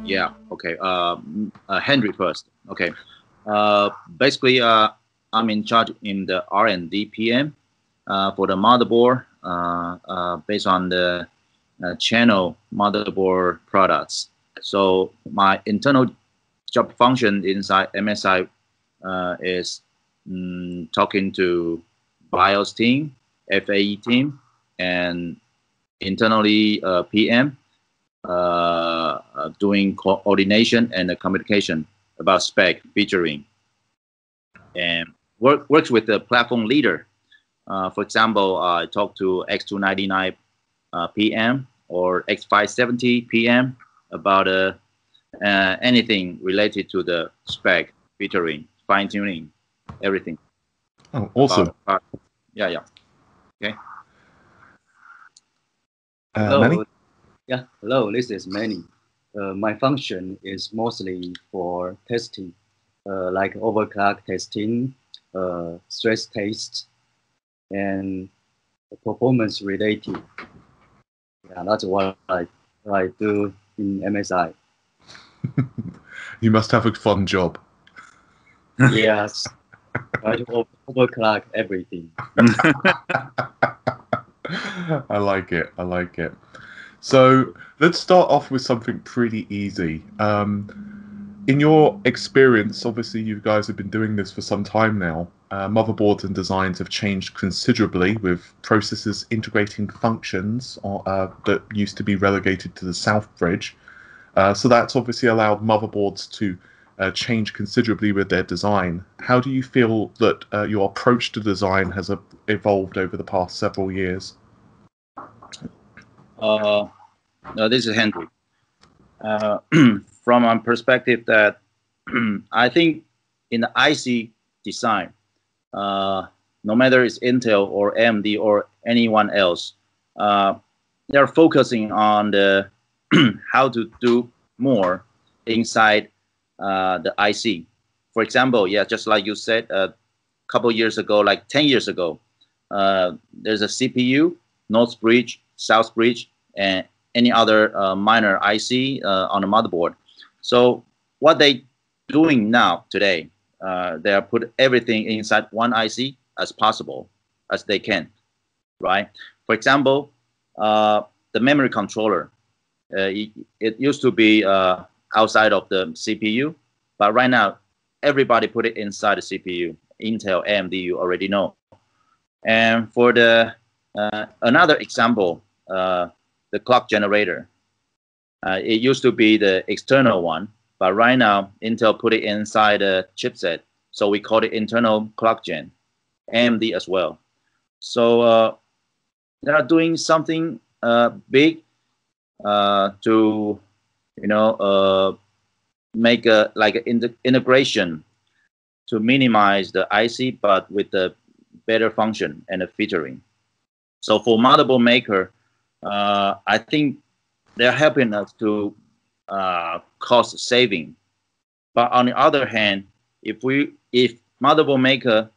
Yeah. Okay. Hendry first. Okay. Basically, I'm in charge in the R&D PM for the motherboard based on the channel motherboard products. So my internal job function inside MSI is talking to BIOS team, FAE team, and internally PM, doing coordination and communication about spec featuring, and works with the platform leader. For example, I talk to X299 PM or X570 PM about anything related to the spec, featuring, fine tuning, everything. Oh, awesome. Yeah. Okay. Hello. Manny? Yeah, hello, this is Manny. My function is mostly for testing, like overclock testing, stress test, and performance related. Yeah, that's what I do in MSI. You must have a fun job. Yes, try to overclock everything. I like it. I like it. So let's start off with something pretty easy. In your experience, obviously you guys have been doing this for some time now. Motherboards and designs have changed considerably, with processors integrating functions that used to be relegated to the South Bridge. So that's obviously allowed motherboards to change considerably with their design. How do you feel that your approach to design has evolved over the past several years? This is Hendry. From my perspective, that I think in the IC design, no matter it's Intel or AMD or anyone else, they're focusing on the how to do more inside the IC. For example, yeah, just like you said, a couple years ago, like 10 years ago, there's a CPU, North Bridge, South Bridge, and any other minor IC on the motherboard. So what they doing now today, they are put everything inside one IC as possible as they can, right? For example, the memory controller, it used to be outside of the CPU, but right now everybody put it inside the CPU. Intel, AMD, you already know. And for the another example, the clock generator. It used to be the external one, but right now Intel put it inside a chipset, so we call it internal clock gen. AMD as well. So they are doing something big to, make a integration to minimize the IC, but with the better function and the featuring. So for motherboard maker, I think they're helping us to cost saving. But on the other hand, if motherboard maker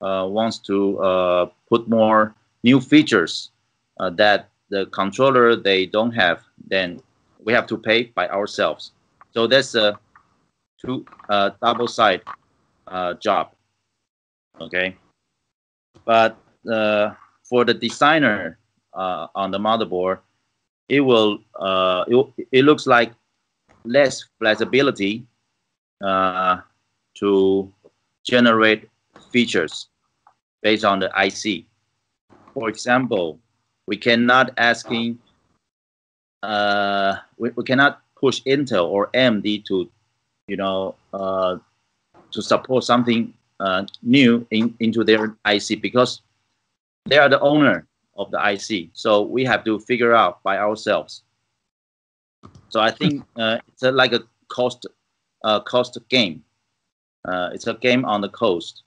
wants to put more new features that the controller they don't have, then we have to pay by ourselves. So that's a double side job. Okay, but for the designer on the motherboard, it will it looks like less flexibility to generate features based on the IC. For example, we cannot we cannot push Intel or AMD to to support something new into their IC, because they are the owner of the IC. So we have to figure out by ourselves. So I think it's like a cost game. It's a game on the coast.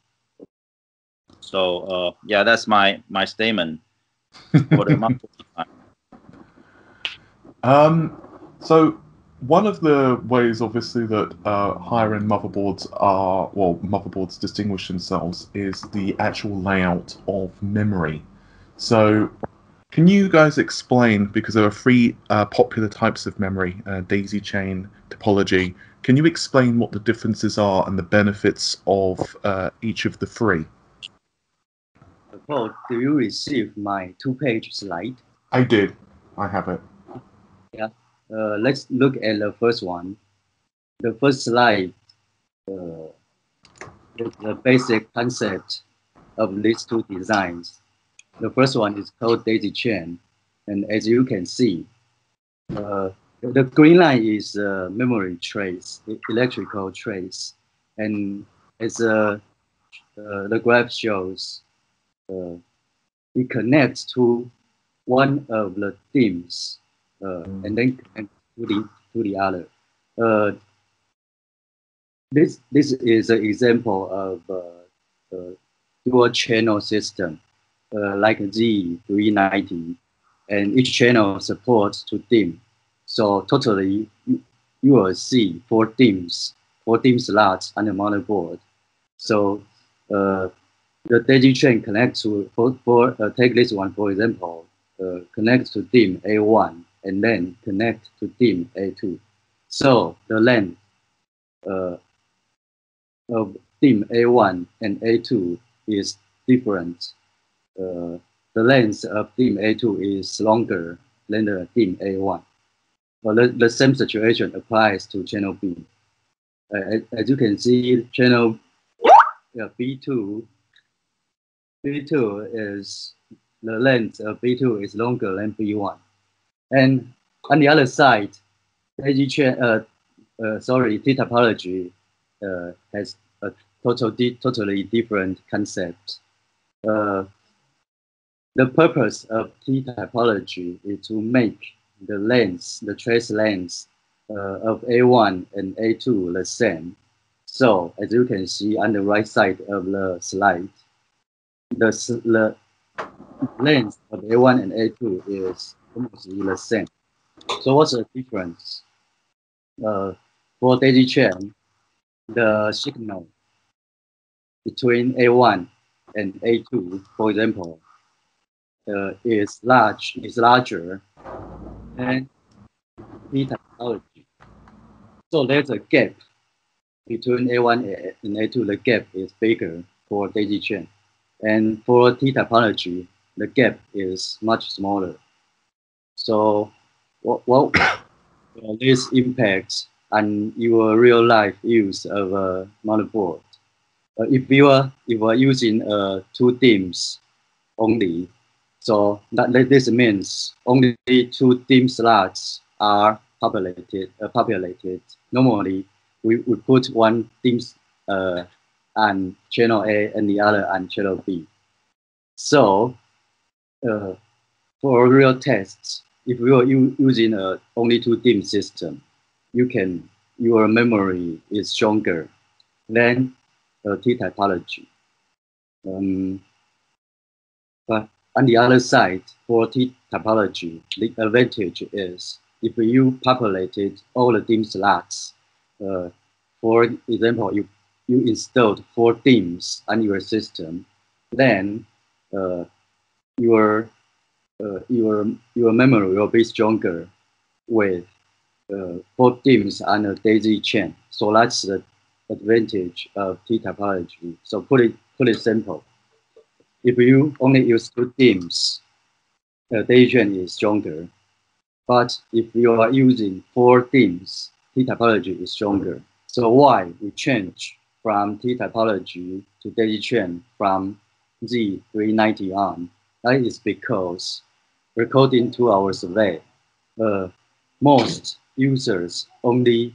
So yeah, that's my statement for the month. So one of the ways, obviously, that higher-end motherboards motherboards distinguish themselves is the actual layout of memory. So Can you guys explain, because there are three popular types of memory, daisy chain, topology, can you explain what the differences are and the benefits of each of the three? Paul, do you receive my two-page slide? I did. I have it. Yeah. Let's look at the first one. The first slide is the basic concept of these two designs. The first one is called daisy chain. And as you can see, the green line is memory trace, electrical trace. And as the graph shows, it connects to one of the DIMMs and then connect to the other. This is an example of a dual channel system like Z390, and each channel supports two DIMM. So totally, you will see four DIMMs slots on the motherboard. So the daisy chain connects to, take this one for example, connect to DIMM A1 and then connect to DIMM A2. So the length of DIMM A1 and A2 is different. The length of DIMM A2 is longer than the DIMM A1. But the same situation applies to channel B. As you can see, channel B2 is, the length of B2 is longer than B1. And on the other side, daisy chain, T topology has a totally different concept. The purpose of T topology is to make the length, the trace length of A1 and A2 the same. So as you can see on the right side of the slide, the length of A1 and A2 is almost the same. So what's the difference? For daisy chain, the signal between A1 and A2, for example, is larger than T topology. So there's a gap between A1 and A2. The gap is bigger for daisy chain, and for T topology, the gap is much smaller. So, what this impacts on your real life use of a motherboard? If you are using two DIMMs only, so this means only two DIMM slots are populated. Normally, we put one DIMM on channel A and the other on channel B. So for real tests, if you are using only two DIMM system, your memory is stronger than T topology. But on the other side, for T topology, the advantage is if you populated all the DIMM slots, for example, you installed four DIMMs on your system, then your memory will be stronger with four DIMMs on a daisy chain. So that's the advantage of T topology. So put it simple. If you only use two DIMMs, the daisy chain is stronger. But if you are using four DIMMs, T topology is stronger. So why we change from T topology to daisy chain from Z390 on? That is because, according to our survey, most users only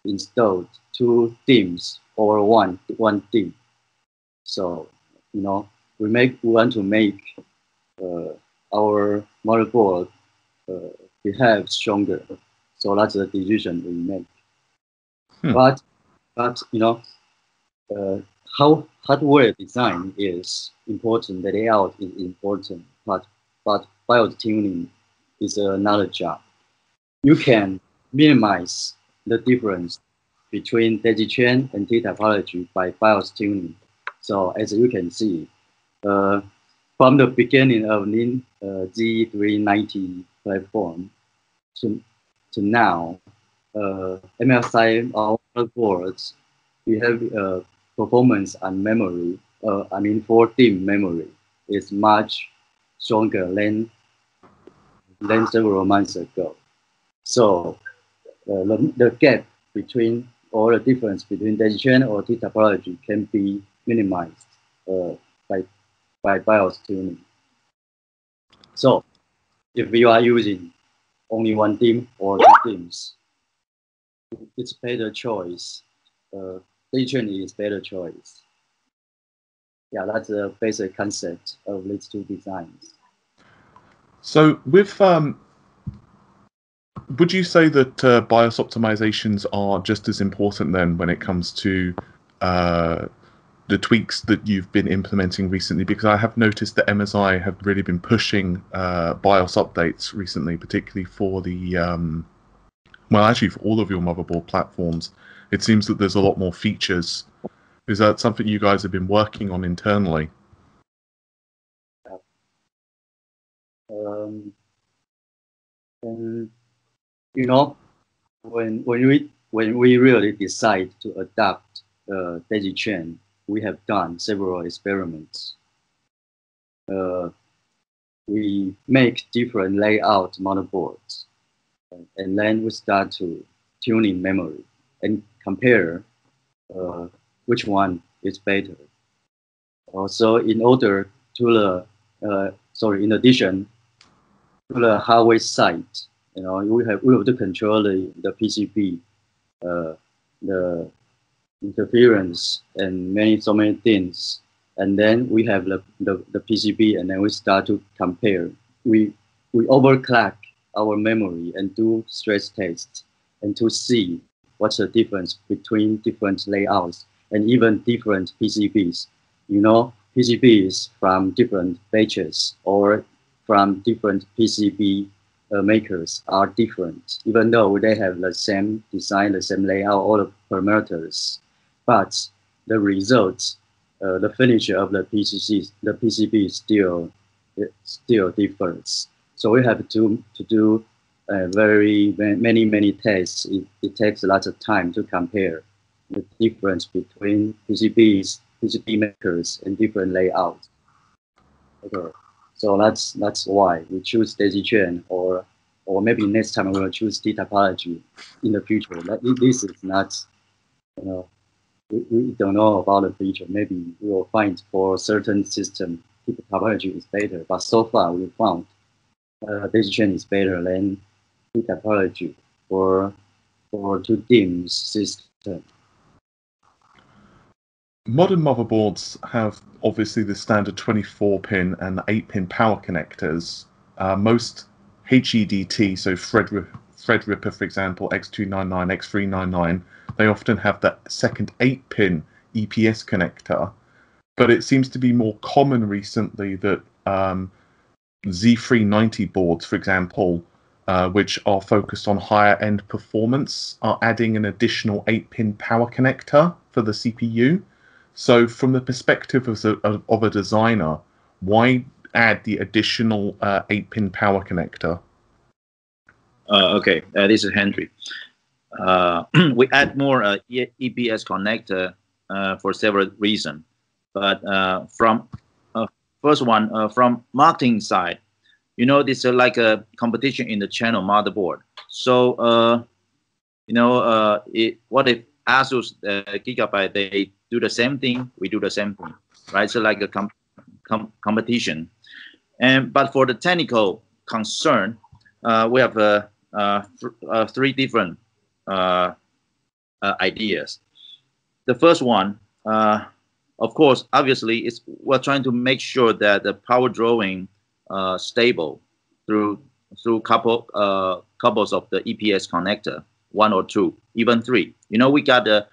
installed two DIMMs or one DIMM. So we want to make our motherboard behave stronger. So that's the decision we make. But how hardware design is important, the layout is important, but BIOS tuning is another job. You can minimize the difference between daisy chain and T topology by BIOS tuning. So as you can see, from the beginning of Z390 platform to now, MSI motherboards, we have performance and memory. I mean, for DIMM memory is much stronger than several months ago. So the gap between, or the difference between daisy chain or T topology can be minimized by BIOS tuning. So if you are using only one DIMM or two DIMMs, it's better choice. Daisy chain is better choice. Yeah, that's the basic concept of these two designs. So with would you say that BIOS optimizations are just as important then when it comes to the tweaks that you've been implementing recently? Because I have noticed that MSI have really been pushing BIOS updates recently, particularly for the well, actually for all of your motherboard platforms. It seems that there's a lot more features. Is that something you guys have been working on internally? And you know, when we really decide to adopt daisy chain, we have done several experiments. We make different layout motherboards, and then we start to tuning memory and compare which one is better. Also, in order to the in addition to the hardware side, you know, we have to control the PCB, the interference, and so many things. And then we have the PCB, and then we start to compare. We overclock our memory and do stress tests and to see what's the difference between different layouts and even different PCBs. You know, PCBs from different batches or from different PCB makers are different, even though they have the same design, the same layout, all the parameters. But the results, the finish of the PCB still differs. So we have to do many tests. It takes a lot of time to compare the difference between PCB makers and different layouts. Okay, so that's why we choose daisy chain, or maybe next time we will choose T topology in the future. This is not, you know, we don't know about the future. Maybe we will find for certain system T topology is better, but so far we found daisy chain is better than T topology for 2 DIMMs system. Modern motherboards have obviously the standard 24-pin and 8-pin power connectors. Most HEDT, so Threadripper, for example, X299, X399, they often have that second 8-pin EPS connector. But it seems to be more common recently that Z390 boards, for example, which are focused on higher end performance, are adding an additional 8-pin power connector for the CPU. So from the perspective of a designer, why add the additional 8-pin power connector? Okay, this is Hendry. We add more EPS connector for several reasons. But from first one, from marketing side, you know, this is like a competition in the channel motherboard. So, you know, what if Asus Gigabyte, they do the same thing, we do the same thing, right? So like a competition. But for the technical concern, we have 3 different ideas. The first one, of course, obviously, we're trying to make sure that the power drawing stable through couples of the EPS connector, 1 or 2, even 3. You know, we got a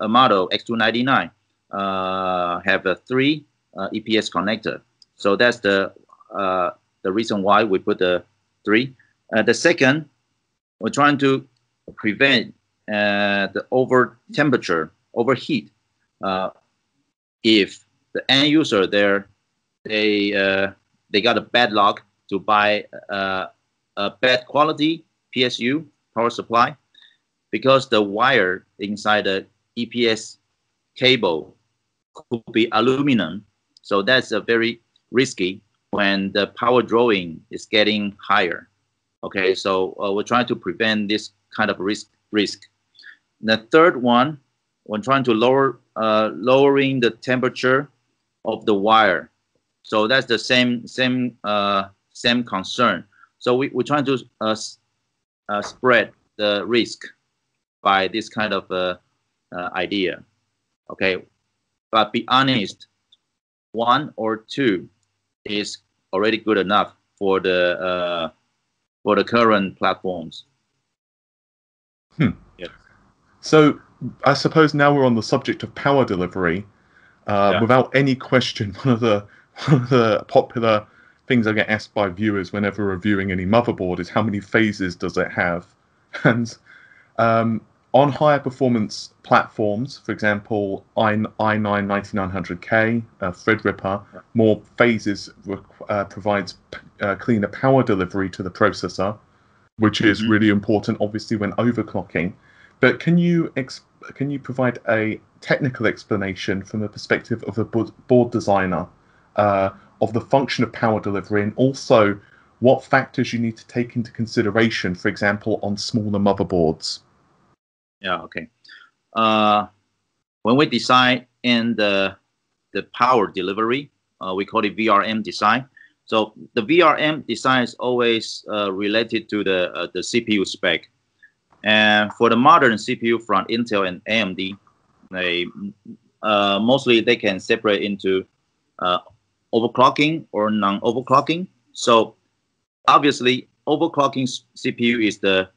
model X299 have a 3 EPS connector, so that's the reason why we put the 3. The second, we're trying to prevent the overheat. If the end user there they got a bad luck to buy a bad quality PSU power supply because the wire inside the EPS cable could be aluminum. So that's a very risky when the power drawing is getting higher. Okay, so we're trying to prevent this kind of risk. The third one, when trying to lowering the temperature of the wire. So that's the same concern. So we're trying to spread the risk by this kind of idea. Okay, but be honest, 1 or 2 is already good enough for the current platforms. Yes. So I suppose now we're on the subject of power delivery. Without any question, one of the popular things I get asked by viewers whenever reviewing any motherboard is how many phases does it have? And on higher performance platforms, for example, i9-9900K, Threadripper, more phases provides cleaner power delivery to the processor, which is really important, obviously, when overclocking. But can you provide a technical explanation from the perspective of a board designer of the function of power delivery, and also what factors you need to take into consideration, for example, on smaller motherboards? Yeah, okay. When we design in the power delivery, we call it VRM design. So the VRM design is always related to the CPU spec. And for the modern CPU from Intel and AMD, mostly they can separate into overclocking or non-overclocking. So obviously, overclocking CPU is the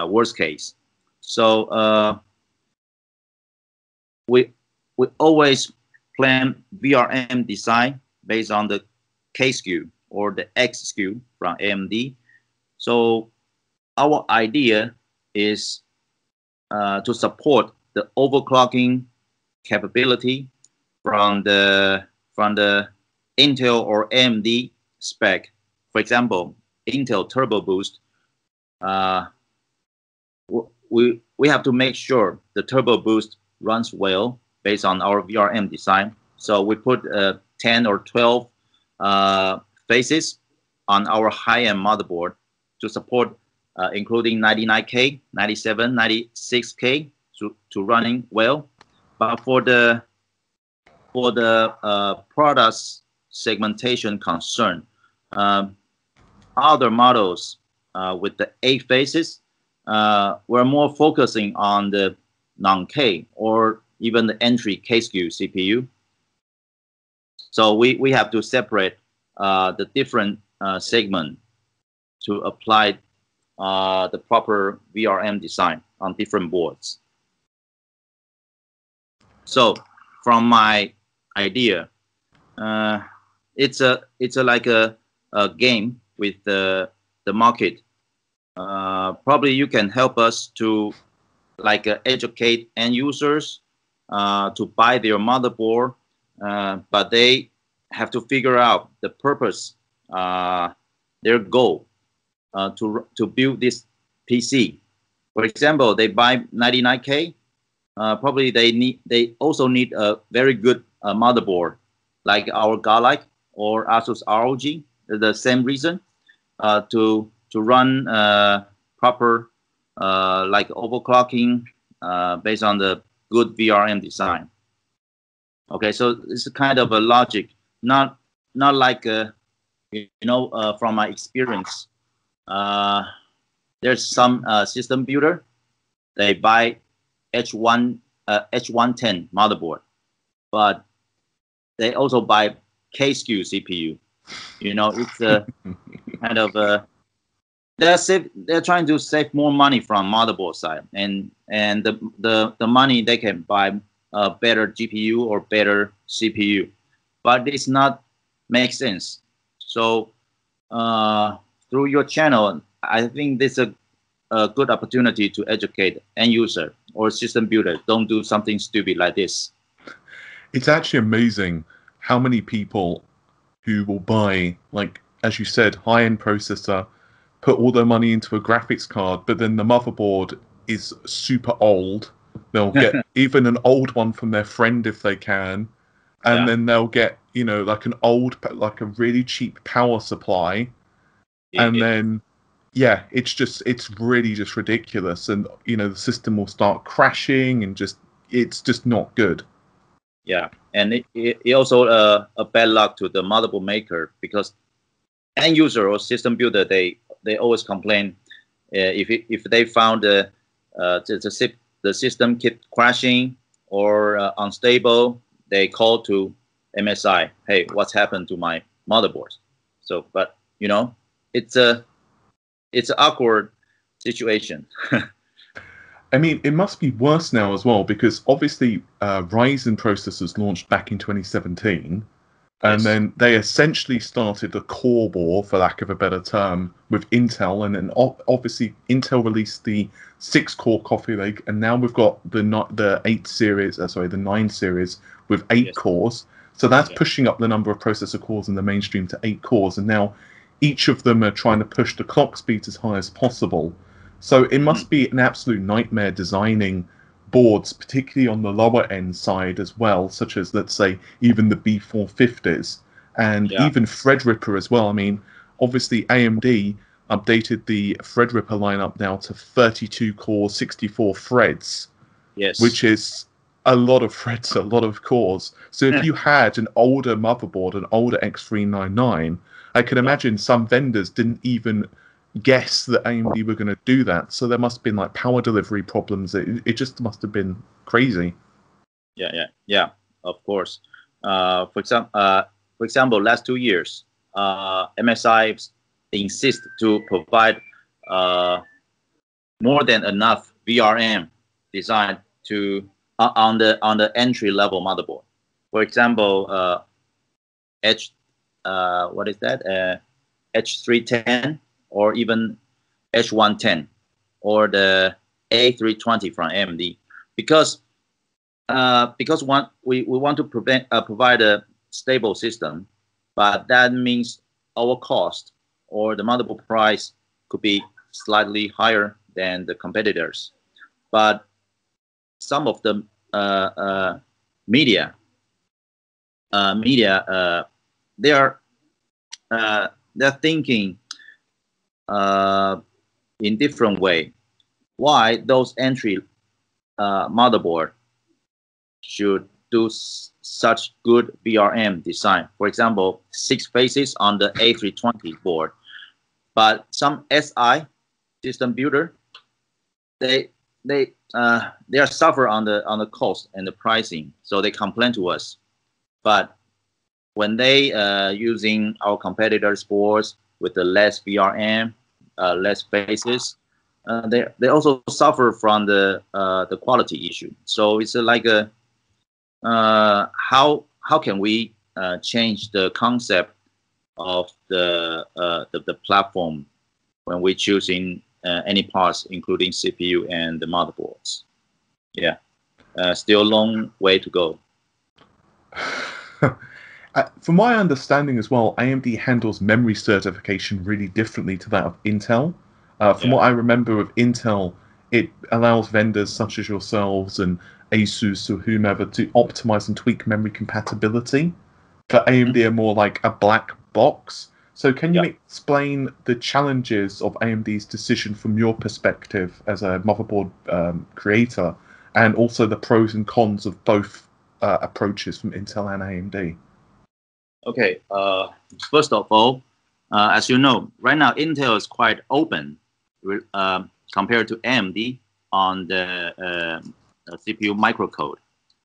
worst case. So we always plan VRM design based on the K SKU or the X SKU from AMD. So our idea is to support the overclocking capability from the Intel or AMD spec. For example, Intel Turbo Boost. We have to make sure the Turbo Boost runs well based on our VRM design. So we put 10 or 12 phases on our high-end motherboard to support including 99K, 97, 96K to running well. But for the products segmentation concern, other models with the 8 phases, we're more focusing on the non-K or even the entry K SKU CPU. So we have to separate the different segment to apply the proper VRM design on different boards. So from my idea, it's like a game with the market. Probably you can help us to educate end users to buy their motherboard, but they have to figure out the purpose, their goal to build this PC. For example, they buy 99K. Probably they also need a very good motherboard, like our Godlike or Asus ROG. The same reason to run proper like overclocking based on the good VRM design. Okay, so it's a kind of a logic, not like from my experience. There's some system builder, they buy H110 motherboard, but they also buy K SKU CPU. It's a kind of they're trying to save more money from motherboard side, and the money they can buy a better GPU or better CPU, but it's not make sense. So through your channel, I think this is a good opportunity to educate end user or system builder. Don't do something stupid like this. It's actually amazing how many people who will buy, like as you said, high-end processor, put all their money into a graphics card, but then the motherboard is super old. They'll get even an old one from their friend if they can, and then they'll get, you know, like an old, like a really cheap power supply, and then it's really just ridiculous, and you know the system will start crashing and it's just not good. Yeah, and it also a bad luck to the motherboard maker, because end user or system builder, they always complain if they found the system keep crashing or unstable, they call to MSI, hey, what's happened to my motherboard? So, but you know, it's an awkward situation. I mean, it must be worse now as well, because obviously Ryzen processors launched back in 2017, and then they essentially started a core war, for lack of a better term, with Intel, and then obviously Intel released the 6-core Coffee Lake, and now we've got the 9 series with 8 cores. So that's pushing up the number of processor cores in the mainstream to 8 cores, and now each of them are trying to push the clock speed as high as possible. So it must be an absolute nightmare designing boards, particularly on the lower end side as well, such as, let's say, even the B450s and even Threadripper as well. I mean, obviously AMD updated the Threadripper lineup now to 32 cores, 64 threads, which is a lot of threads, a lot of cores. So if you had an older motherboard, an older X399, I can imagine some vendors didn't even guess that AMD were going to do that. So there must have been like power delivery problems. It just must have been crazy. Yeah, of course. For example, last 2 years, MSI insist to provide more than enough VRM design to on the entry level motherboard. For example, what is that? H310 or even H110 or the A320 from AMD, because we want to provide a stable system, but that means our cost or the motherboard price could be slightly higher than the competitors. But some of the media they're thinking in different way. Why those entry motherboard should do such good VRM design? For example, 6 phases on the A320 board, but some SI system builder they are suffer on the cost and the pricing, so they complain to us. But when they using our competitors' boards with the less VRM, less phases, they also suffer from the quality issue. So it's like a how can we change the concept of the platform when we choosing any parts, including CPU and the motherboards? Yeah, still a long way to go. From my understanding as well, AMD handles memory certification really differently to that of Intel. From what I remember with Intel, it allows vendors such as yourselves and Asus or whomever to optimize and tweak memory compatibility. But AMD are more like a black box. So can you explain the challenges of AMD's decision from your perspective as a motherboard creator, and also the pros and cons of both approaches from Intel and AMD? Okay, first of all, as you know, right now Intel is quite open compared to AMD on the CPU microcode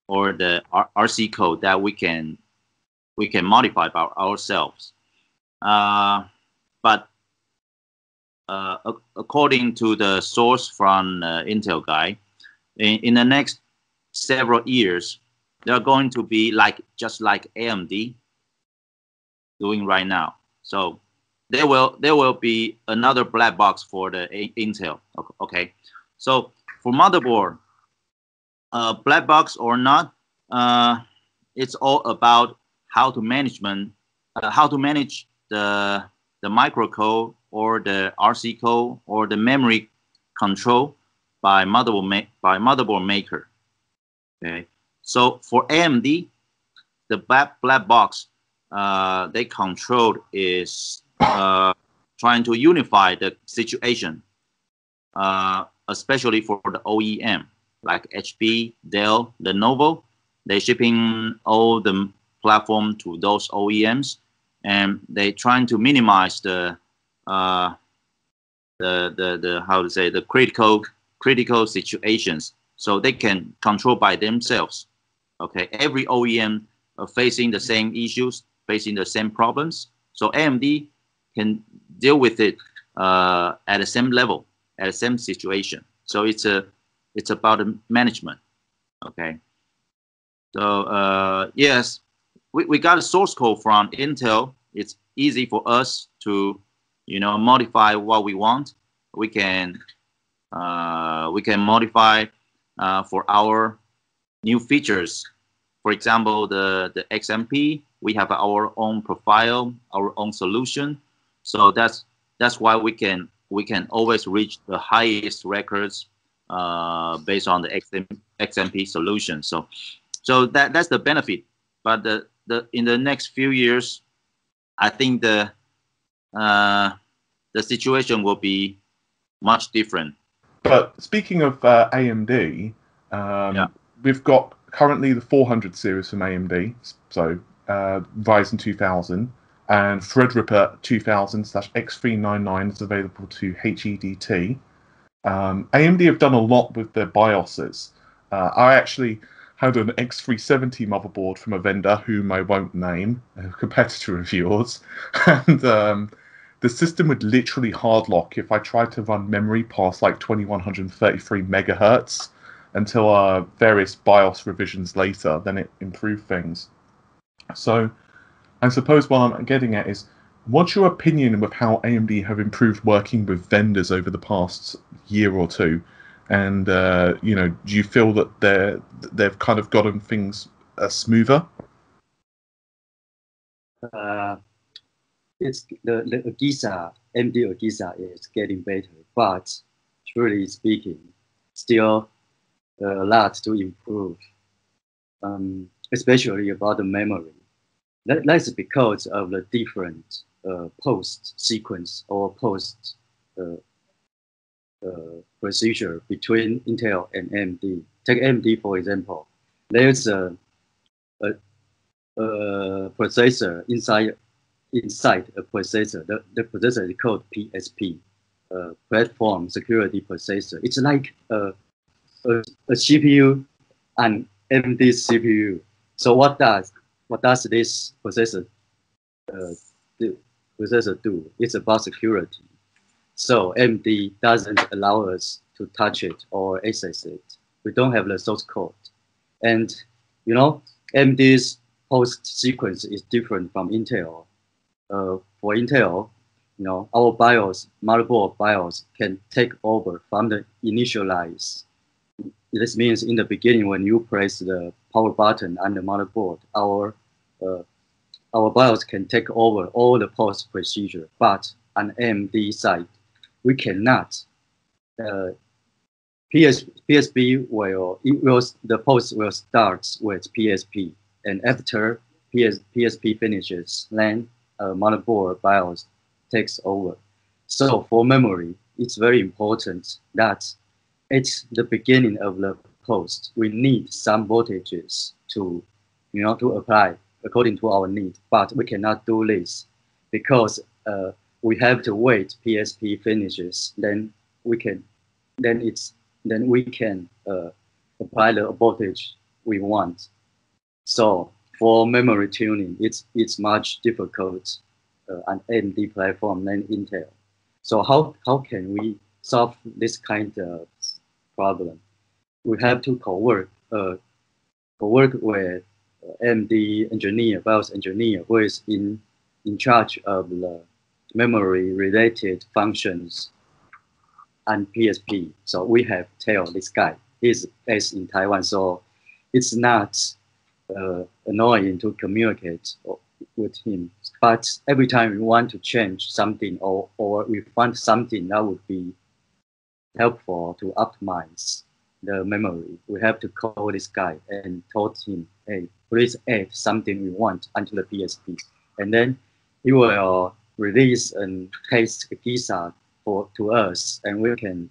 or the RC code that we can modify by ourselves. But according to the source from Intel guy, in the next several years, they're going to be just like AMD doing right now. So there will be another black box for the Intel. Okay, so for motherboard, black box or not, it's all about how to management how to manage the microcode or the RC code or the memory control by motherboard maker. Okay, so for AMD, the black box they controlled is trying to unify the situation, especially for the OEM like HP, Dell, Lenovo. They're shipping all the platform to those OEMs, and they trying to minimize the how to say, the critical situations, so they can control by themselves. Okay, every OEM are facing the same issues, facing the same problems, so AMD can deal with it at the same level, at the same situation. So it's about the management. Okay, so yes, we got a source code from Intel. It's easy for us to, you know, modify what we want. We can modify for our new features. For example, the XMP, we have our own profile, our own solution. So that's why we can always reach the highest records based on the XMP solution. So that's the benefit. But in the next few years, I think the situation will be much different. But speaking of AMD, Yeah. we've got currently the 400 series from AMD, so Ryzen 2000, and Threadripper 2000/X399 is available to HEDT. AMD have done a lot with their BIOSes. I actually had an X370 motherboard from a vendor whom I won't name, a competitor of yours, and the system would literally hard lock if I tried to run memory past like 2133 megahertz until various BIOS revisions later. Then it improved things. So I suppose what I'm getting at is, what's your opinion with how AMD have improved working with vendors over the past year or two? And you know, do you feel that they've kind of gotten things smoother? It's the AGISA, AMD AGISA is getting better, but truly speaking, still a lot to improve, especially about the memory. That's because of the different post sequence or post procedure between Intel and AMD. Take AMD for example. There's a processor inside a processor. The processor is called PSP, Platform Security Processor. It's like a CPU and AMD CPU. So what does this processor do? It's about security. So AMD doesn't allow us to touch it or access it. We don't have the source code. And you know, AMD's post sequence is different from Intel. For Intel, you know, our BIOS, motherboard BIOS, can take over from the initialize. This means in the beginning, when you press the power button on the motherboard, our BIOS can take over all the post procedure. But on AMD side, we cannot. PSP the post will start with PSP, and after PSP finishes, then motherboard BIOS takes over. So for memory, it's very important that at the beginning of the post, we need some voltages to, you know, to apply according to our need. But we cannot do this because we have to wait PSP finishes. Then we can apply the voltage we want. So for memory tuning, it's much difficult on AMD platform than Intel. So how can we solve this kind of problem? We have to co-work with AMD engineer, BIOS engineer, who is in charge of the memory related functions and PSP. So we have tell this guy, he's based in Taiwan, so it's not annoying to communicate with him. But every time we want to change something or we find something that would be helpful to optimize the memory, we have to call this guy and told him, hey, please add something we want onto the PSP. And then he will release and test GISA to us, and we can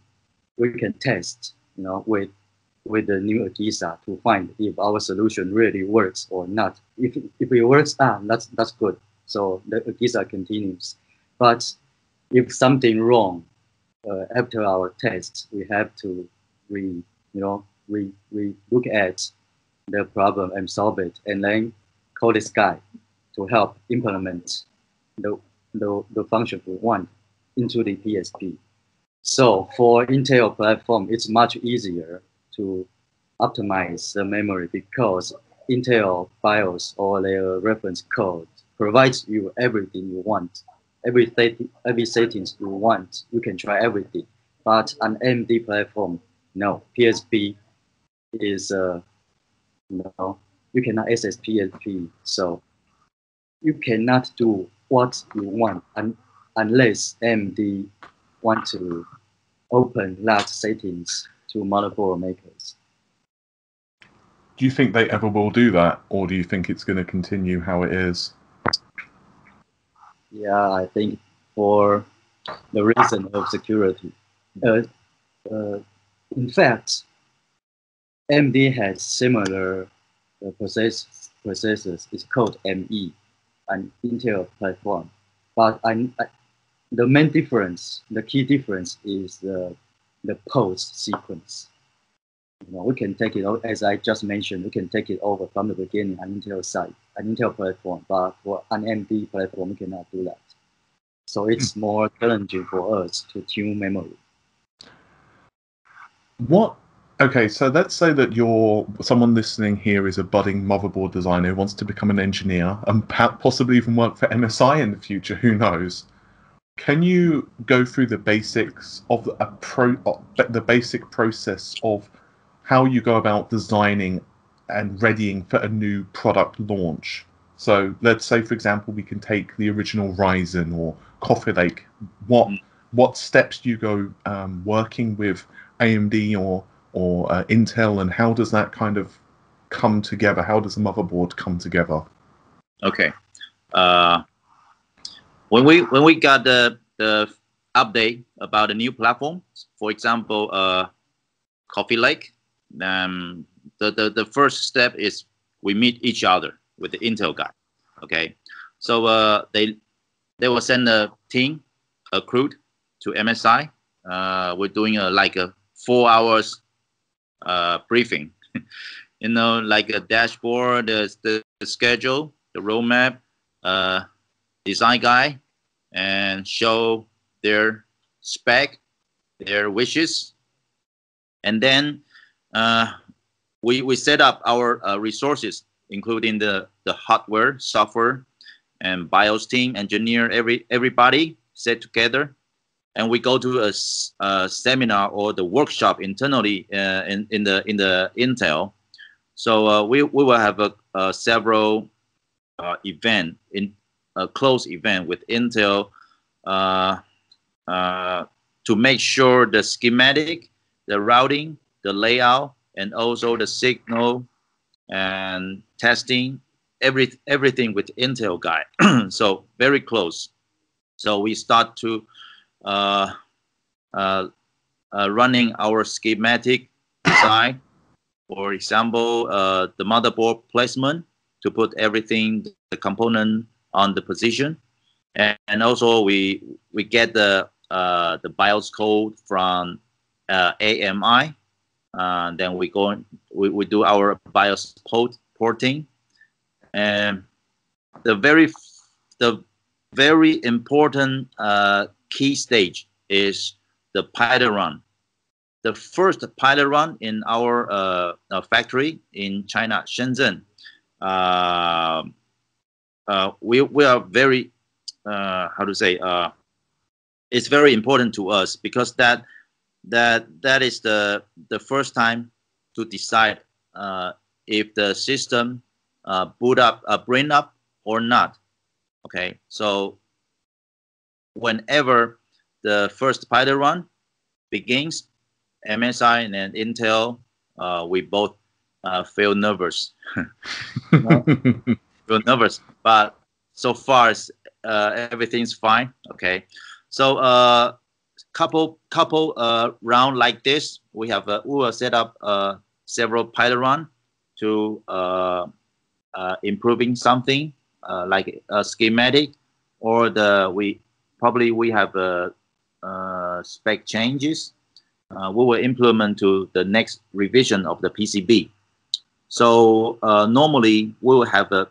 test, you know, with the new GISA to find if our solution really works or not. If it works, that's good. So the GISA continues. But if something wrong after our test, we have to look at the problem and solve it, and then call this guy to help implement the function we want into the PSP. So for Intel platform, it's much easier to optimize the memory because Intel BIOS or their reference code provides you everything you want, every settings you want. You can try everything. But on AMD platform, no. PSP is no. You cannot access PSP, so you cannot do what you want unless AMD want to open that settings to motherboard makers. Do you think they ever will do that, or do you think it's going to continue how it is? Yeah, I think for the reason of security. In fact, AMD has similar processors. It's called ME, an Intel platform. But the main difference, the key difference is the post sequence. You know, we can take it, as I just mentioned, we can take it over from the beginning on Intel side, an Intel platform, but for an AMD platform, we cannot do that. So it's more challenging for us to tune memory. Okay, so let's say that someone listening here is a budding motherboard designer who wants to become an engineer and possibly even work for MSI in the future, who knows? Can you go through the basics of the basic process of how you go about designing and readying for a new product launch? So let's say, for example, we can take the original Ryzen or Coffee Lake. What steps do you go working with AMD or Intel, and how does that kind of come together? How does the motherboard come together? Okay. When we got the update about the new platform, for example, Coffee Lake, the first step is we meet each other with the Intel guy. Okay, so they will send a team, a crew to MSI. We're doing like a 4 hours briefing, you know, like a dashboard, the schedule, the roadmap, design guy, and show their spec, their wishes, and then we set up our resources, including the hardware, software, and BIOS team, engineer, everybody set together, and we go to a seminar or the workshop internally in the Intel. So we will have several event in a close event with Intel to make sure the schematic, the routing, the layout, and also the signal and testing, everything with Intel guy. So very close. So we start to running our schematic design. For example, the motherboard placement to put everything, the component on the position, and also we get the BIOS code from AMI. Then we do our BIOS porting, and the very important key stage is the pilot run. The first pilot run in our factory in China, Shenzhen. We are very how to say, it's very important to us because that is the first time to decide if the system bring up or not. Okay, so whenever the first pilot run begins, MSI and Intel, we both feel nervous. Feel nervous, but so far everything's fine. Okay, so couple round like this, we will set up several pilot run to improving something like a schematic, or we have spec changes. We will implement to the next revision of the PCB. So normally we will have a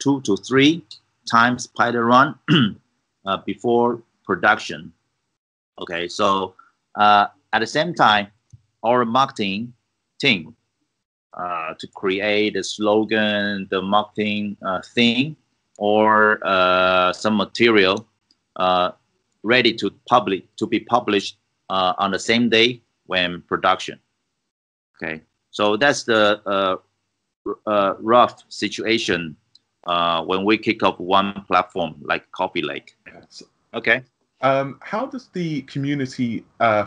2 to 3 times pilot run before production. Okay, so at the same time, our marketing team to create the slogan, the marketing thing, or some material ready to be published on the same day when production. Okay, so that's the rough situation when we kick off one platform like Coffee Lake. Okay. How does the community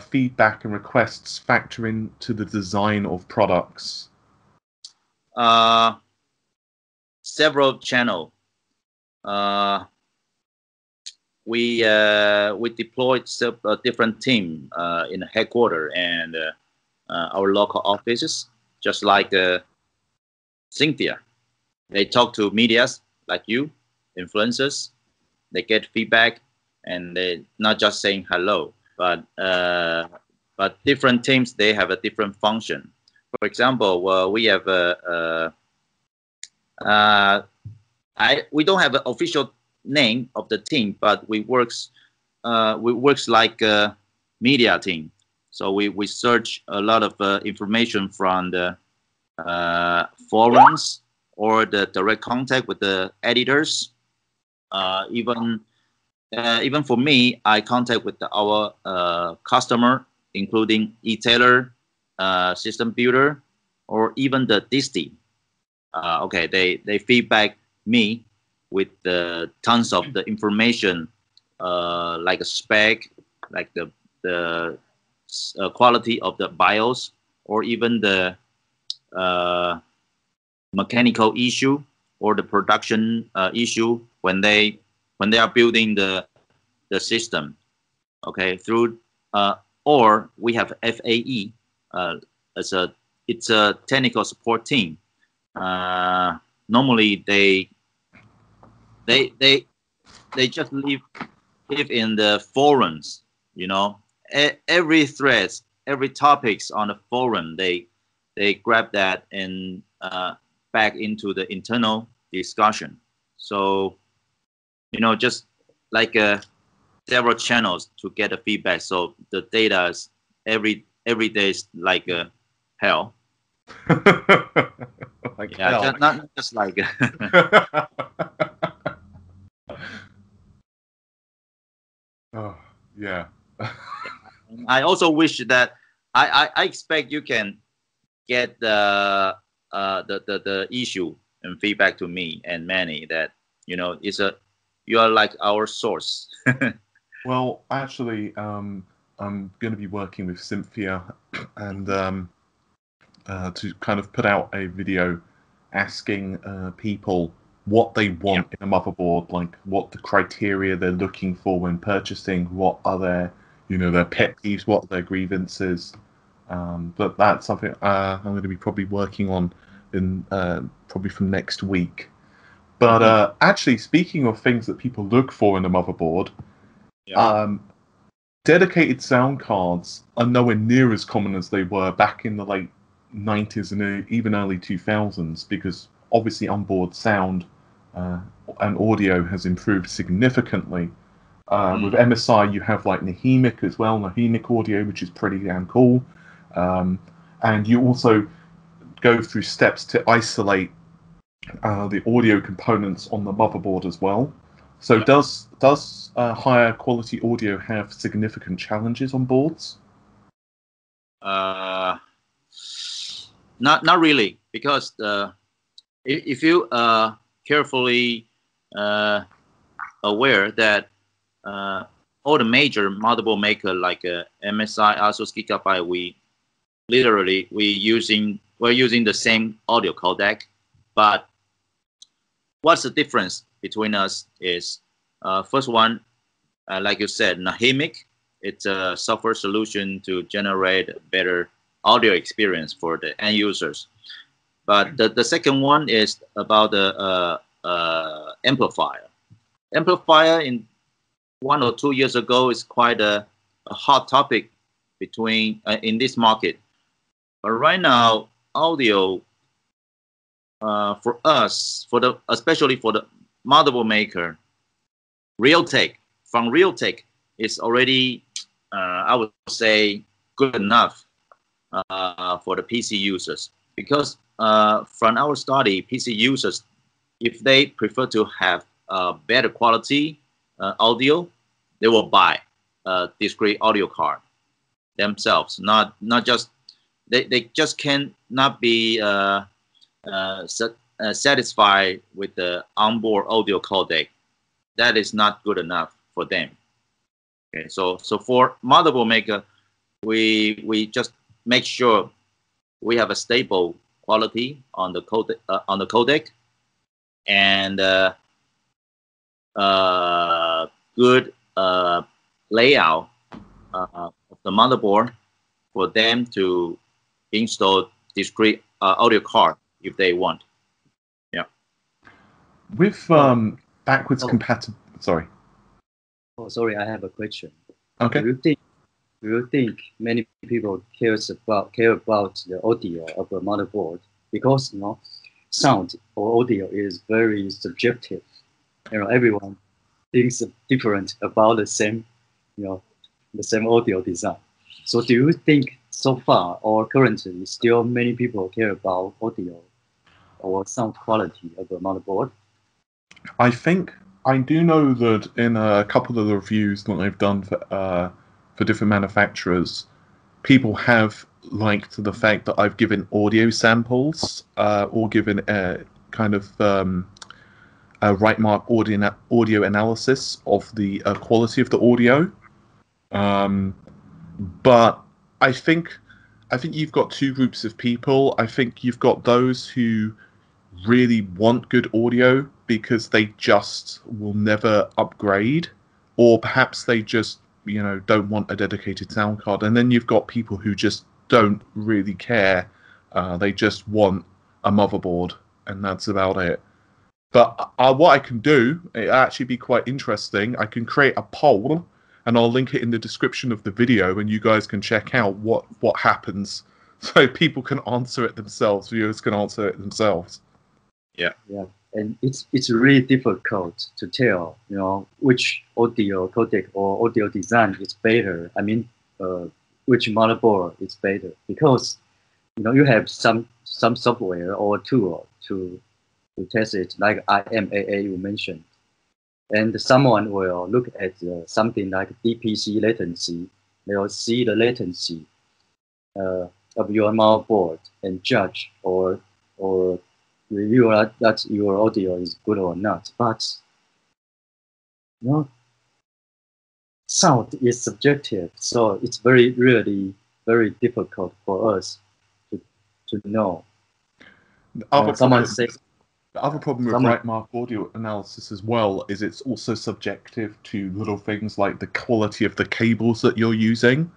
feedback and requests factor into the design of products? Several channels. We deployed a different team in the headquarters and our local offices, just like Cynthia. They talk to medias like you, influencers. They get feedback, and they're not just saying hello, but different teams, they have a different function. For example, we have we don't have an official name of the team, but we works like a media team. So we search a lot of information from the forums or the direct contact with the editors. Even for me, I contact with our customer, including e-tailer, system builder, or even the disti. Okay, they feedback me with tons of the information, like a spec, like the quality of the BIOS, or even the mechanical issue or the production issue when they are building the system. Okay, through or we have FAE it's a technical support team. Normally they just live in the forums, you know. Every threads, every topics on the forum, they grab that and back into the internal discussion. So, you know, just like several channels to get the feedback. So the data is every day is like hell. Like yeah, hell. not just like. Oh, yeah. I also wish that I expect you can get the issue and feedback to me and Manny that, you know, you are like our source. Well, actually, I'm going to be working with Cynthia and to kind of put out a video asking people what they want in a motherboard, like what the criteria they're looking for when purchasing, what are their, you know, their pet peeves, what are their grievances. But that's something I'm going to be probably working on in probably from next week. But actually, speaking of things that people look for in a motherboard, dedicated sound cards are nowhere near as common as they were back in the late 90s and even early 2000s, because obviously onboard sound and audio has improved significantly. With MSI, you have like Nahimic as well, Nahimic audio, which is pretty damn cool. And you also go through steps to isolate the audio components on the motherboard as well. So does higher quality audio have significant challenges on boards? Not really, because if you carefully aware that all the major motherboard maker like MSI, ASUS, Gigabyte, we're using the same audio codec, but what's the difference between us is first one, like you said, Nahimic. It's a software solution to generate better audio experience for the end users. But the second one is about the amplifier. Amplifier in 1 or 2 years ago is quite a hot topic between in this market. But right now, audio for us, especially for the motherboard maker, from Realtek is already, I would say, good enough for the PC users. Because from our study, PC users, if they prefer to have better quality audio, they will buy a discrete audio card themselves. Not just they just cannot be satisfied with the onboard audio codec. That is not good enough for them. Okay, so for motherboard maker, we just make sure we have a stable quality on the codec and good layout of the motherboard for them to install discrete audio card if they want. Yeah. With backwards compatible. Sorry. Oh, sorry, I have a question. Okay. Do you think many people care about the audio of a motherboard? Because sound or audio is very subjective. Everyone thinks different about the same audio design. So do you think so far or currently still many people care about audio or sound quality of a motherboard? I think I do know that in a couple of the reviews that I've done for different manufacturers, people have liked the fact that I've given audio samples or given a kind of a right mark audio analysis of the quality of the audio. But I think you've got two groups of people. I think you've got those who really want good audio because they just will never upgrade, or perhaps they just don't want a dedicated sound card. And then you've got people who just don't really care. They just want a motherboard, and that's about it. But what I can do, it'll actually be quite interesting. I can create a poll, and I'll link it in the description of the video, and you guys can check out what happens, so people can answer it themselves. Viewers can answer it themselves. Yeah. And it's really difficult to tell, which audio codec or audio design is better. I mean, which motherboard is better, because you have some software or tool to test it, like IMAA you mentioned, and someone will look at something like DPC latency. They will see the latency of your motherboard and judge or review that your audio is good or not. But sound is subjective, so it's really very difficult for us to know. Someone says. The other problem with right mark audio analysis as well is it's also subjective to little things like the quality of the cables that you're using.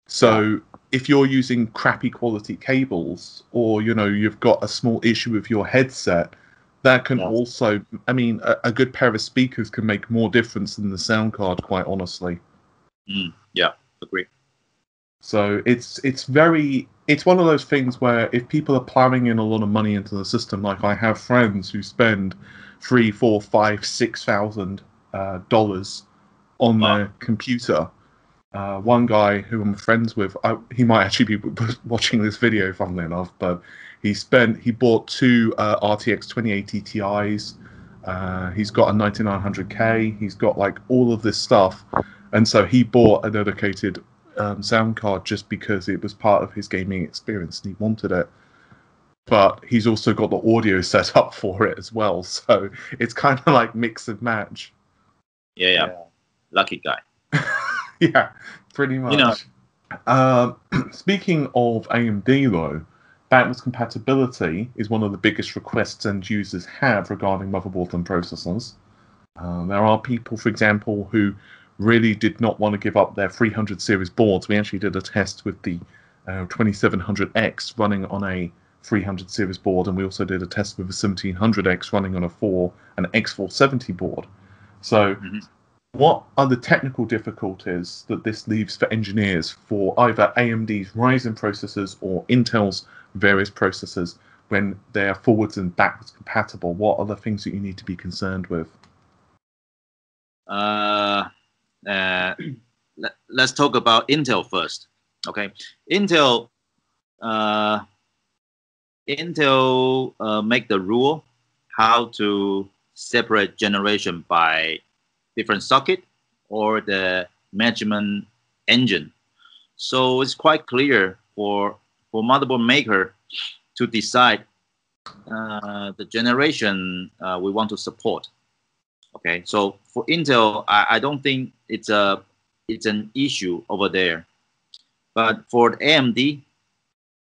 So if you're using crappy quality cables, or you've got a small issue with your headset, that can also, I mean, a good pair of speakers can make more difference than the sound card, quite honestly. Yeah, agree. So it's one of those things where if people are plowing in a lot of money into the system, like I have friends who spend $3,000, $4,000, $5,000, $6,000 on their computer. One guy who I'm friends with, he might actually be watching this video, funnily enough, but he bought two RTX 2080 Ti's. He's got a 9900K. He's got like all of this stuff, and so he bought a dedicated sound card just because it was part of his gaming experience and he wanted it. but he's also got the audio set up for it as well. So it's kind of like mix and match. Yeah. Lucky guy. Yeah, pretty much. Speaking of AMD though, backwards compatibility is one of the biggest requests end users have regarding motherboards and processors. There are people, for example, who really did not want to give up their 300 series boards. We actually did a test with the 2700X running on a 300 series board, and we also did a test with a 1700X running on an X470 board. So what are the technical difficulties that this leaves for engineers for either AMD's Ryzen processors or Intel's various processors when they are forwards and backwards compatible? What are the things that you need to be concerned with? Let's talk about Intel first. Okay, Intel make the rule how to separate generation by different socket or the measurement engine. So it's quite clear for motherboard maker to decide the generation we want to support. Okay, so for Intel, I don't think it's an issue over there, but for AMD,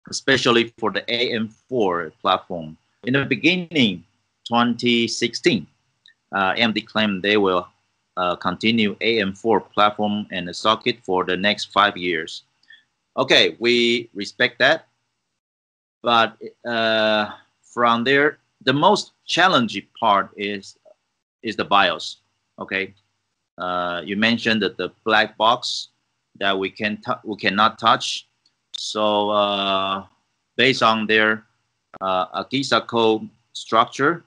especially for the AM4 platform, in the beginning, 2016, AMD claimed they will continue AM4 platform and the socket for the next 5 years. Okay, we respect that, but from there, the most challenging part is the BIOS. Okay, you mentioned that the black box that we cannot touch. So based on their AGISA code structure,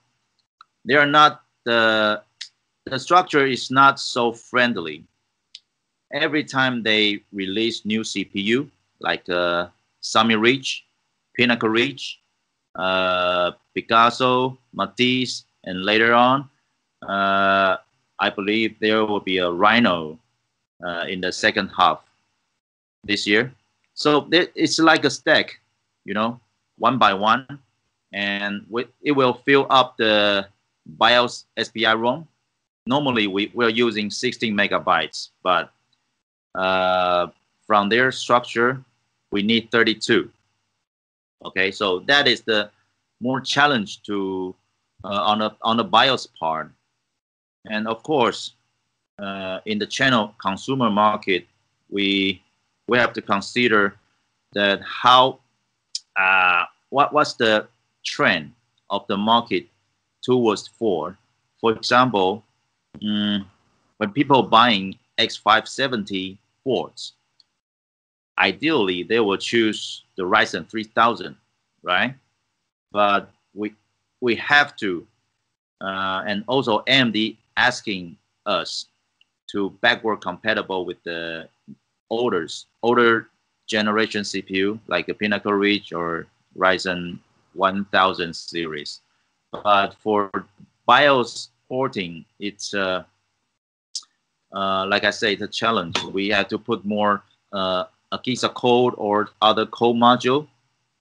they are not the structure is not so friendly. Every time they release new CPU like Summit Ridge, Pinnacle Ridge, Picasso, Matisse, and later on, I believe there will be a Rhino in the second half this year. So it's like a stack, one by one, and it will fill up the BIOS SPI ROM. Normally, we're using 16 megabytes, but from their structure, we need 32. Okay, so that is the more challenge to on the BIOS part. And of course, in the channel consumer market, we have to consider that what's the trend of the market towards 4. For example, when people buying X570 boards, ideally they will choose the Ryzen 3000, right? But we have to, and also AMD asking us to backward compatible with the older generation CPU like the Pinnacle Ridge or Ryzen 1000 series. But for BIOS porting, it's like I say, it's a challenge. We have to put more AGISA code or other code module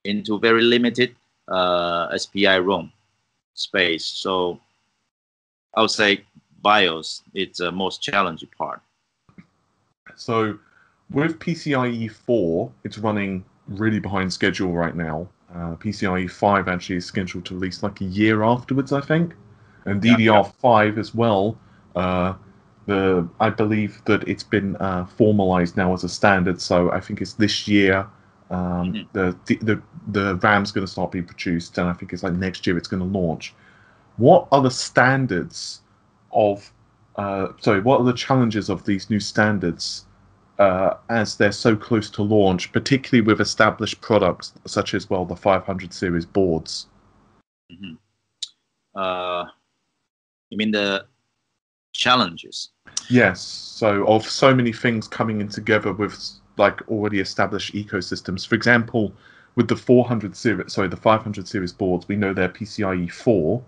into very limited SPI ROM space. So I would say BIOS, it's the most challenging part. So with PCIe 4, it's running really behind schedule right now. PCIe 5 actually is scheduled to release like a year afterwards, I think. And DDR5 as well. I believe that it's been formalized now as a standard, so I think it's this year. The RAM's going to start being produced, and I think it's like next year it's going to launch. What are the standards of? What are the challenges of these new standards as they're so close to launch, particularly with established products such as the 500 series boards? You mean the challenges? Yes. So of so many things coming in together with like already established ecosystems. For example, with the 500 series boards, we know they're PCIe 4,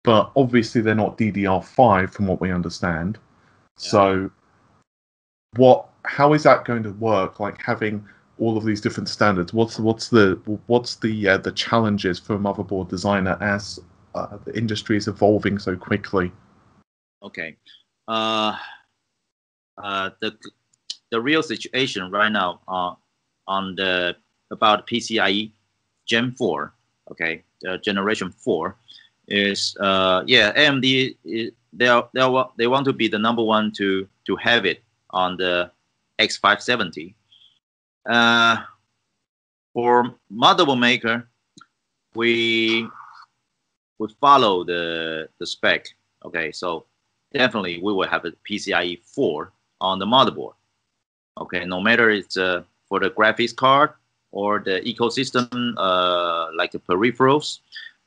but obviously they're not DDR5 from what we understand. So how is that going to work? Like having all of these different standards, what's the challenges for a motherboard designer as the industry is evolving so quickly? Okay, the real situation right now on the about PCIe Gen 4, okay, Generation 4 is AMD they want to be the number one to have it on the X570. For motherboard maker, we follow the spec. Okay, so definitely we will have a PCIe 4 on the motherboard. Okay, no matter it's for the graphics card or the ecosystem like the peripherals,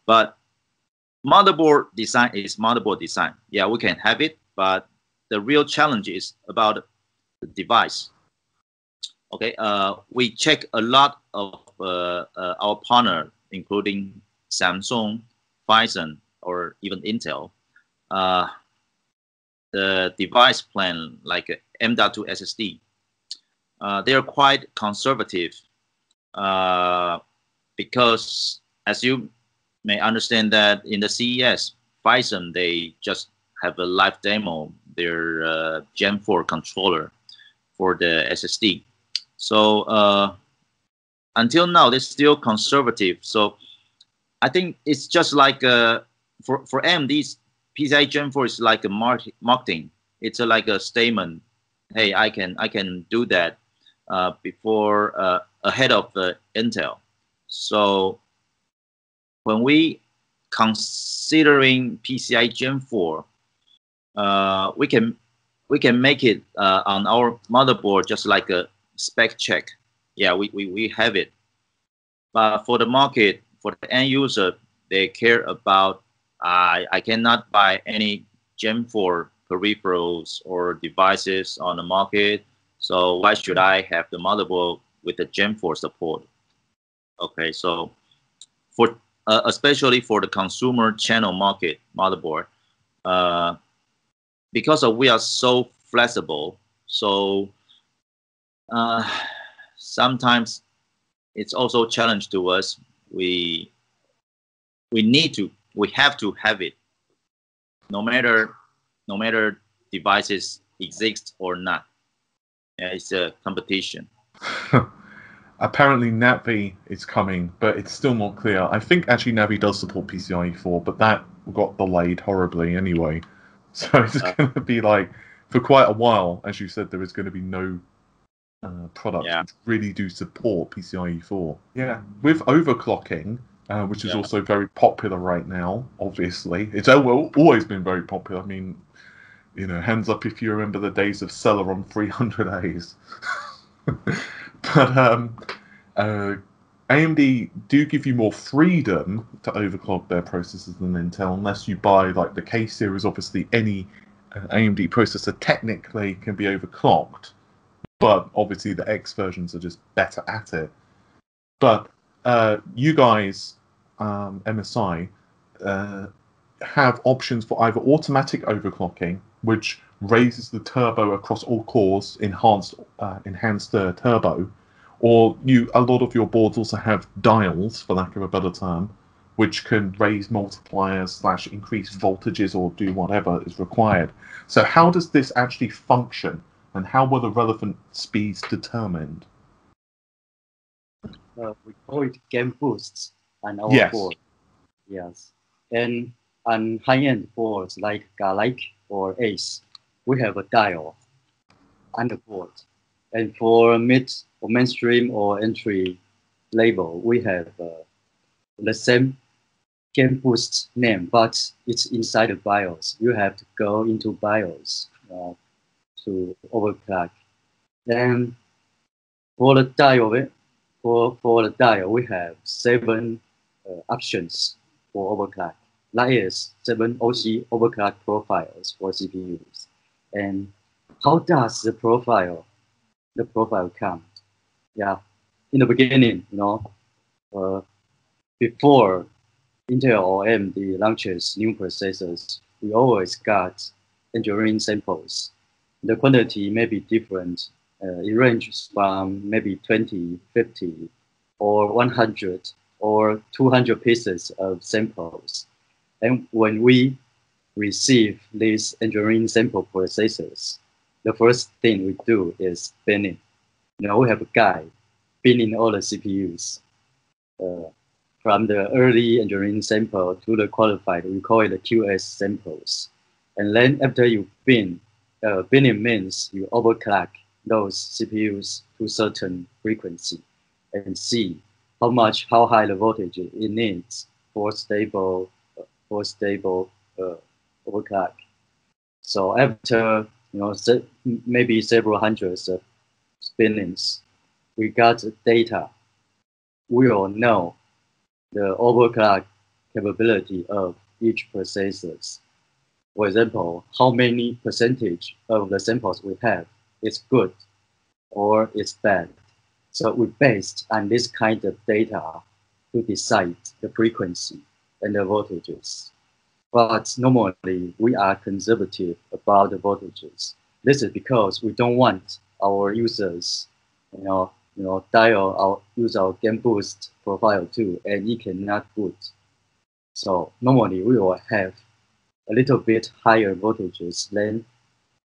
but motherboard design is motherboard design. Yeah, we can have it, but the real challenge is about the device. Okay, we check a lot of our partner, including Samsung, Phison, or even Intel. The device plan like M.2 SSD, they are quite conservative because, as you may understand, that in the CES, Phison they just have a live demo their Gen 4 controller for the SSD. So until now, they're still conservative. So I think it's just like for AMD's PCIe Gen 4 is like a marketing. It's like a statement. Hey, I can do that before ahead of Intel. So when we considering PCIe Gen 4, we can make it on our motherboard just like a spec check. Yeah, we have it. But for the market, for the end user, they care about I cannot buy any Gen 4 peripherals or devices on the market. So why should I have the motherboard with the Gen 4 support? Okay, so for especially for the consumer channel market motherboard, because we are so flexible, so sometimes it's also a challenge to us. We have to have it, no matter devices exist or not. Yeah, it's a competition. Apparently Navi is coming, but it's still not clear. I think actually Navi does support PCIe 4, but that got delayed horribly anyway. So it's going to be like, for quite a while, as you said, there is going to be no products which really do support PCIe 4. Yeah, with overclocking, which is also very popular right now, obviously. It's always been very popular. I mean, you know, hands up if you remember the days of Celeron 300As. But AMD do give you more freedom to overclock their processors than Intel, unless you buy like the K series. Obviously, any AMD processor technically can be overclocked, but obviously the X versions are just better at it. But you guys, MSI, have options for either automatic overclocking, which raises the turbo across all cores, enhanced turbo, or a lot of your boards also have dials, for lack of a better term, which can raise multipliers / increase voltages or do whatever is required. So how does this actually function, and how were the relevant speeds determined? We call it game boosts on our board. Yes. And on high-end boards like Garlic or Ace, we have a dial on the board. And for mid or mainstream or entry level, we have the same game boost name, but it's inside the BIOS. You have to go into BIOS to overclock. Then for the dial, for the dial, we have 7 options for overclock. That is 7 OC overclock profiles for CPUs. And how does the profile come? Yeah, in the beginning, you know, before Intel or AMD launches new processors, we always got engineering samples. The quantity may be different It ranges from maybe 20, 50, or 100 or 200 pieces of samples. And when we receive these engineering sample processors, the first thing we do is binning. We have a guy binning all the CPUs. From the early engineering sample to the qualified, we call it the QS samples. And then after you bin, binning means you overclock those CPUs to certain frequency and see how high the voltage it needs for stable overclock. So after maybe several hundreds of spinnings, we got the data. We will know the overclock capability of each processors. For example, how many percentage of the samples we have is good or is bad. So we based on this kind of data to decide the frequency and the voltages. But normally we are conservative about the voltages. This is because we don't want our users, use our game boost profile too, and it cannot boot. So normally we will have a little bit higher voltages than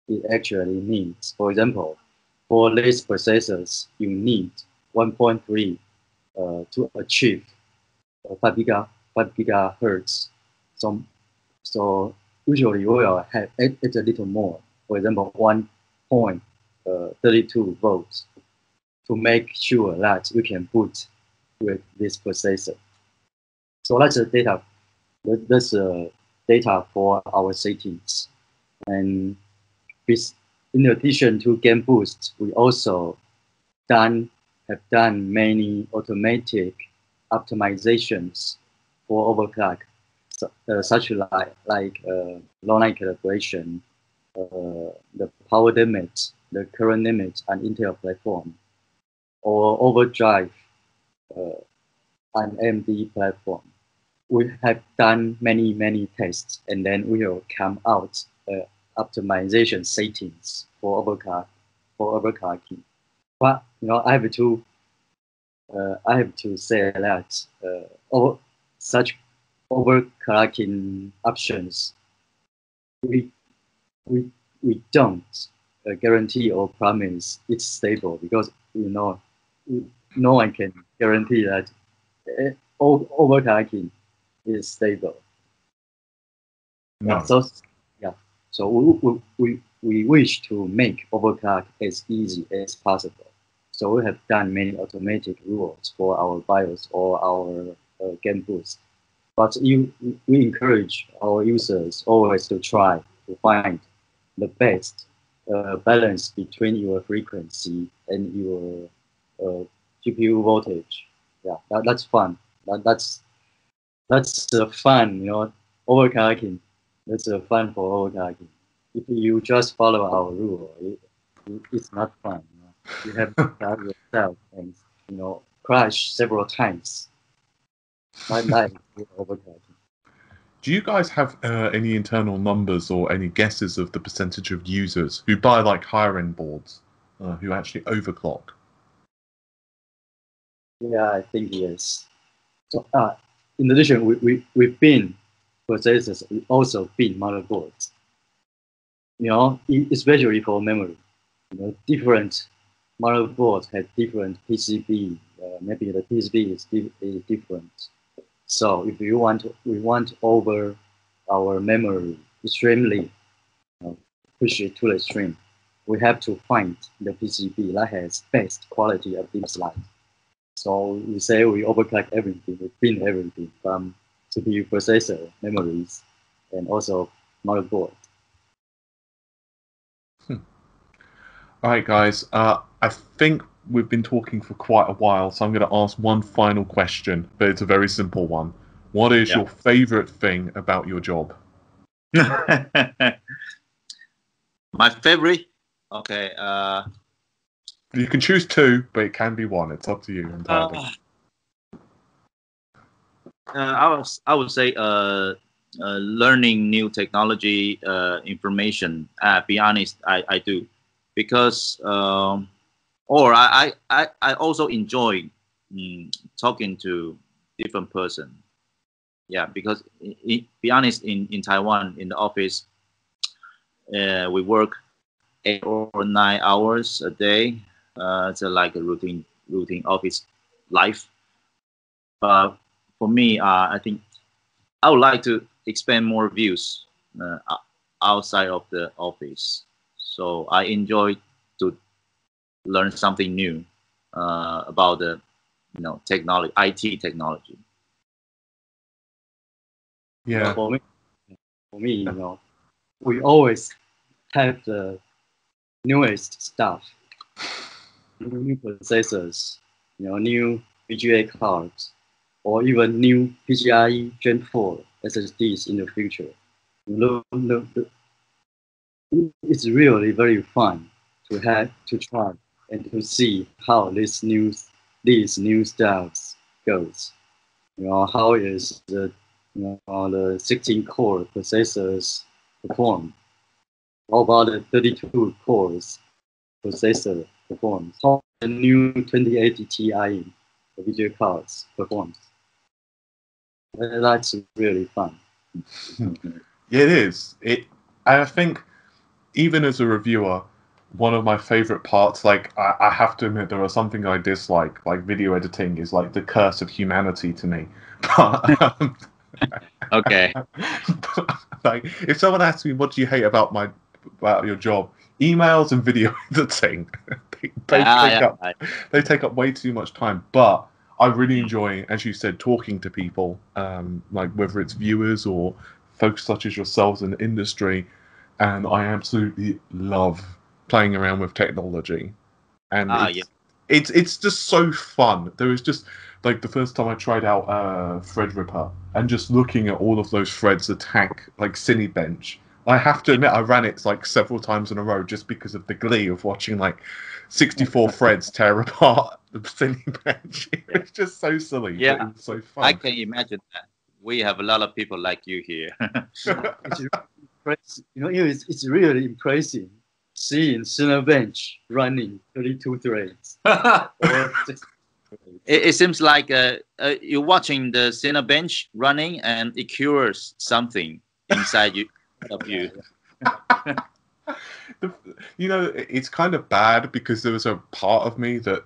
it actually needs. For example, for these processors, you need 1.3 to achieve 5 gigahertz. So usually we will have it's a little more. For example, 1.32 volts to make sure that we can boot with this processor. So that's the data. That's data for our settings. And in addition to game boost, we also have done many automatic optimizations for overclock, such like long-line calibration, the power limit, the current limit on Intel platform, or overdrive on AMD platform. We have done many tests, and then we will come out optimization settings for overclocking. But I have to say that such overclocking options we don't guarantee or promise it's stable, because no one can guarantee that overclocking is stable. No. So we wish to make overclock as easy as possible. So we have done many automatic rules for our BIOS or our game boost. But we encourage our users always to try to find the best balance between your frequency and your GPU voltage. Yeah, that's fun. That's fun, overclocking. That's fun for overclocking. If you just follow our rule, it's not fun. You have to start yourself and crash several times. Like overclocking. Do you guys have any internal numbers or any guesses of the percentage of users who buy like higher end boards who actually overclock? Yeah, I think yes. So in addition, we've been processors, we also been motherboards. Especially for memory. Different motherboards have different PCB. Maybe the PCB is different. So if we want over our memory extremely, push it to the extreme, we have to find the PCB that has best quality of this line. So we say we overclock everything, we bin everything from CPU processor, memories, and also motherboard. All right, guys. I think we've been talking for quite a while, so I'm going to ask one final question, but it's a very simple one. What is your favorite thing about your job? My favorite? Okay. You can choose two, but it can be one. It's up to you entirely. I would say learning new technology information. Be honest, I do, because or I also enjoy talking to different person. Yeah, because be honest, in Taiwan, in the office, we work 8 or 9 hours a day. It's like a routine office life. But for me, I think I would like to expand more views outside of the office. So I enjoy to learn something new about the technology, IT technology. Yeah. For me, we always have the newest stuff, new processors, new VGA cards, or even new PCIe Gen 4 SSDs in the future. It's really very fun to try and to see how these new stuff goes. How is the 16 core processors perform? How about the 32 cores processor performs? How the new 2080 Ti video cards performs? That's really fun. It is. I think even as a reviewer, one of my favorite parts, like I have to admit, there are something I dislike. Like video editing is like the curse of humanity to me. But Okay. like if someone asks me what do you hate about your job, emails and video editing, they take up way too much time. But I really enjoy, as you said, talking to people, like whether it's viewers or folks such as yourselves in the industry, and I absolutely love playing around with technology, and it's just so fun. There was just like the first time I tried out Threadripper and just looking at all of those threads attack like Cinebench. I have to admit I ran it like several times in a row just because of the glee of watching like 64 threads tear apart the Cinebench. It's just so silly. Yeah, but it was so fun. I can imagine that. We have a lot of people like you here. It's really impressive seeing Cinebench running 32 threads. It seems like you're watching the Cinebench running, and it cures something inside of you. It's kind of bad because there was a part of me that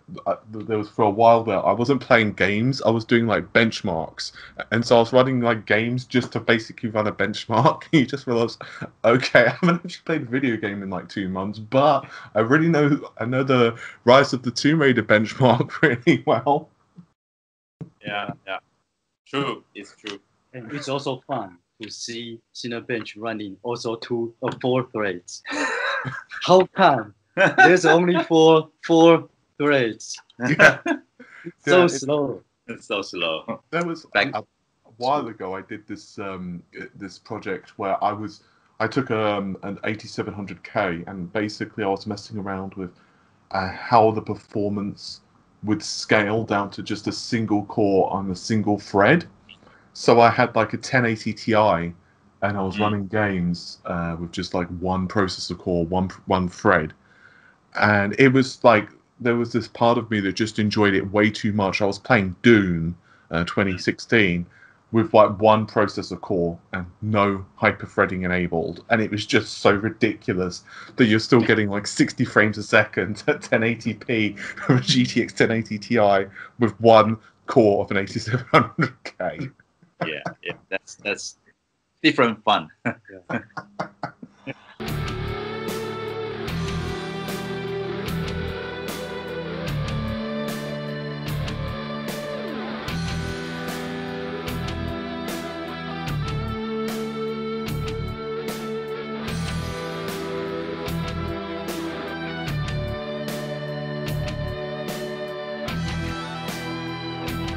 there was for a while there I wasn't playing games, I was doing like benchmarks, and so I was running like games just to basically run a benchmark. You just realize, okay, I haven't actually played a video game in like 2 months, but I know the Rise of the Tomb Raider benchmark really well. Yeah, true. It's true. And it's also fun to see Cinebench running also 2 or 4 threads. How come there's only four threads? Yeah. So slow. It's so slow. There was a while ago I did this this project where I took an 8700K and basically I was messing around with how the performance would scale down to just a single core on a single thread. So I had like a 1080 Ti, and I was running games with just like one processor core, one thread, and it was like there was this part of me that just enjoyed it way too much. I was playing Doom 2016 with like one processor core and no hyperthreading enabled, and it was just so ridiculous that you're still getting like 60 frames a second at 1080p from a GTX 1080 Ti with one core of an 8700K. Yeah, that's different fun.